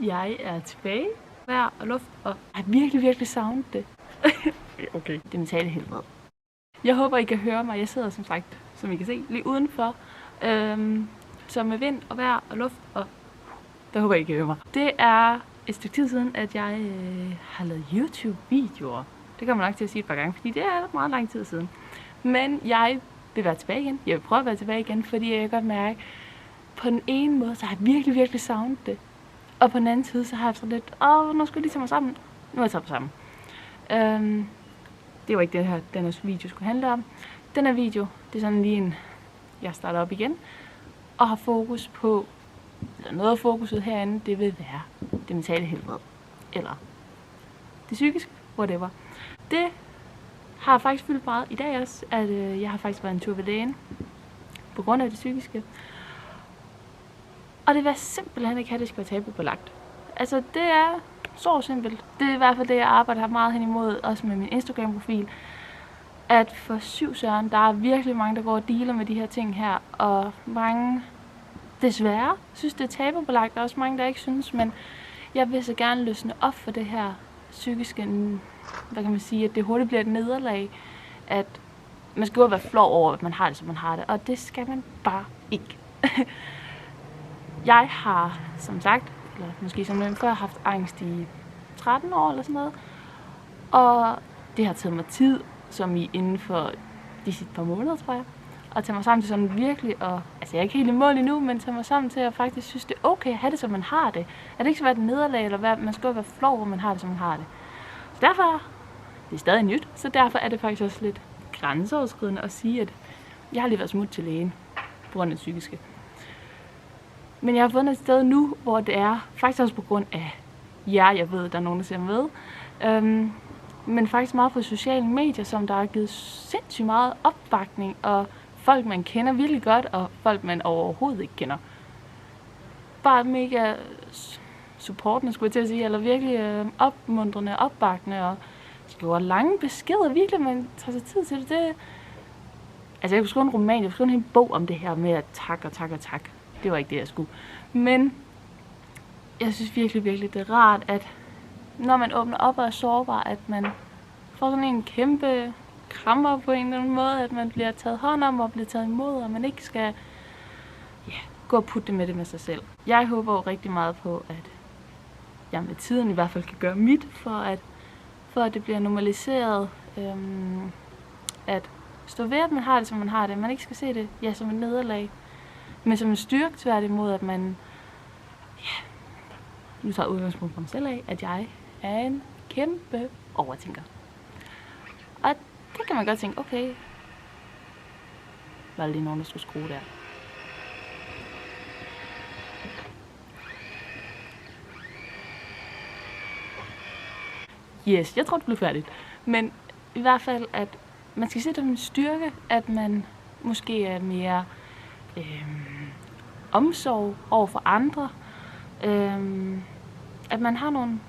Jeg er tilbage. Vejr og luft, og jeg har virkelig savnet det. Okay. Det mentale helvede. Jeg håber, I kan høre mig. Jeg sidder som sagt, som I kan se, lige udenfor. Så med vind og vejr og luft, og der håber I kan høre mig. Det er et stykke tid siden, at jeg har lavet YouTube-videoer. Det kommer nok til at sige et par gange, fordi det er meget lang tid siden. Men jeg vil være tilbage igen. Jeg vil prøve at være tilbage igen, fordi jeg kan godt mærke, på den ene måde, så har jeg virkelig savnet det. Og på den anden side, så har jeg så lidt, nu skal jeg lige tage mig sammen. Nu er jeg taget mig sammen. Det var ikke det her, den her video skulle handle om. Den her video, det er sådan lige en, jeg starter op igen. Og har fokus på, eller noget af fokuset herinde, det vil være det mentale helbred. Eller det psykiske, whatever. Det har faktisk fyldt meget i dag også, at jeg har faktisk været en tur ved lægen. På grund af det psykiske. Og det vil simpelthen ikke have, at det skal være tabubelagt. Altså, det er så simpelt. Det er i hvert fald det, jeg arbejder meget hen imod, også med min Instagram-profil. At for syv søren, der er virkelig mange, der går og dealer med de her ting her. Og mange, desværre, synes, det er tabubelagt. Der er også mange, der ikke synes, men jeg vil så gerne løsne op for det her psykiske, hvad kan man sige, at det hurtigt bliver et nederlag. At man skal jo være flov over, at man har det, som man har det. Og det skal man bare ikke. Jeg har, som sagt, eller måske som nævnt før, haft angst i 13 år eller sådan noget. Og det har taget mig tid, som i inden for de sidste par måneder, tror jeg. At tage mig sammen til sådan virkelig, og altså jeg er ikke helt i mål endnu, men tage mig sammen til at faktisk synes, det er okay at have det, som man har det. At det ikke skal være et nederlag, eller man skal være flov, hvor man har det, som man har det. Så derfor, det er stadig nyt, så derfor er det faktisk også lidt grænseoverskridende at sige, at jeg har lige været smut til lægen på grund af det psykiske. Men jeg har fundet et sted nu, hvor det er faktisk også på grund af jer, jeg ved, der er nogen, der ser med. Men faktisk meget på sociale medier, som der har givet sindssygt meget opbakning, og folk, man kender virkelig godt, og folk, man overhovedet ikke kender. Bare mega supportende, skulle jeg til at sige, eller virkelig opmuntrende, opbakkende, og skriver lange beskeder, virkelig, man tager sig tid til det. Altså, jeg kunne skrive en roman, jeg kunne skrive en hel bog om det her med at tak og tak og tak. Det var ikke det, jeg skulle. Men jeg synes virkelig, det er rart, at når man åbner op og er sårbar, at man får sådan en kæmpe krammer på en eller anden måde, at man bliver taget hånd om og bliver taget imod, og man ikke skal gå og putte med det med sig selv. Jeg håber jo rigtig meget på, at jeg med tiden i hvert fald kan gøre mit, for at det bliver normaliseret, at stå ved, at man har det, som man har det. Man ikke skal se det som et nederlag, men som en styrke tværtimod, at man, nu tager udgangspunkt for mig selv af, at jeg er en kæmpe overtænker. Og det kan man godt tænke, okay, var der lige nogen, der skulle skrue der. Yes, jeg tror, det blev færdigt. Men i hvert fald, at man skal se det som en styrke, at man måske er mere omsorg over for andre. At man har nogle,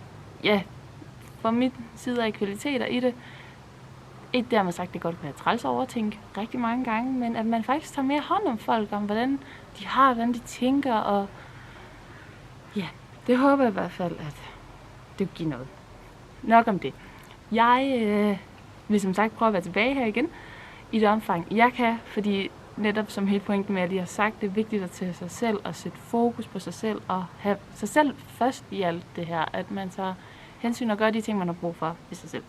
fra mit side af kvaliteter i det. Ikke dermed sagt, det godt kan være træls at overtænke rigtig mange gange, men at man faktisk tager mere hånd om folk, om hvordan de har, hvordan de tænker, og det håber jeg i hvert fald, at det vil give noget. Nok om det. Jeg vil som sagt prøve at være tilbage her igen, i det omfang jeg kan, fordi netop som hele pointen med, at jeg har sagt, det er vigtigt at tage sig selv og sætte fokus på sig selv og have sig selv først i alt det her, at man tager hensyn og gør de ting, man har brug for i sig selv.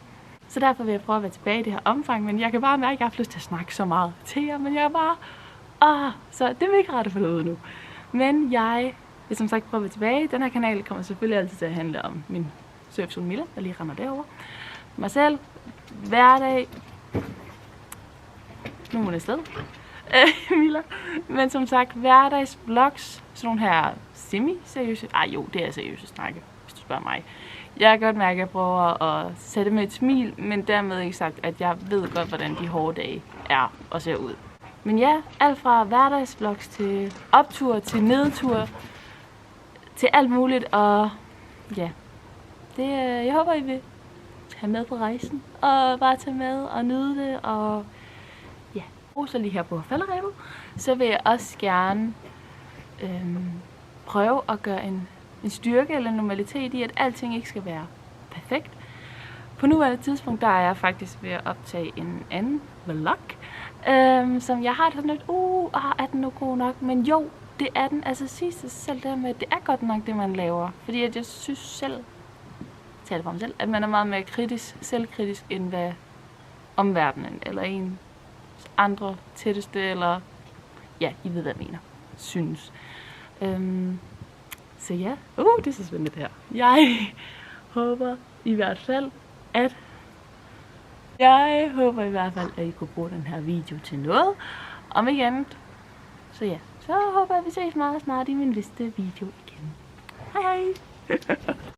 Så derfor vil jeg prøve at være tilbage i det her omfang, men jeg kan bare mærke, at jeg har lyst til at snakke så meget til jer, men jeg er bare, så det vil ikke rette for noget nu. Men jeg vil som sagt prøve at være tilbage. Den her kanal kommer selvfølgelig altid til at handle om min surfzone Milla, der lige render derover. Mig selv, hverdag, nu må jeg afsted. Milla. Men som sagt, hverdagsvlogs, sådan nogle her semi-seriøse, det er seriøse snakke, hvis du spørger mig. Jeg kan godt mærke, at jeg prøver at sætte med et smil, men dermed ikke sagt, at jeg ved godt, hvordan de hårde dage er og ser ud. Men ja, alt fra hverdagsvlogs til optur, til nedtur, til alt muligt, og jeg håber, I vil have med på rejsen, og bare tage med og nyde det, og så lige her på falderebet, så vil jeg også gerne prøve at gøre en en styrke eller en normalitet i, at alting ikke skal være perfekt. På nuværende tidspunkt, der er jeg faktisk ved at optage en anden vlog, som jeg har sådan lidt, er den nu god nok? Men jo, det er den. Altså sige sig selv det med, at det er godt nok det, man laver. Fordi at jeg synes selv, taler for mig selv, at man er meget mere selvkritisk, end hvad omverdenen, eller en andre tætteste, eller ja, I ved, hvad jeg mener, synes. Så ja, det er så spændende det her. Jeg håber i hvert fald, at I kunne bruge den her video til noget. Om ikke andet, så ja, så håber jeg, at vi ses meget snart i min næste video igen. Hej hej!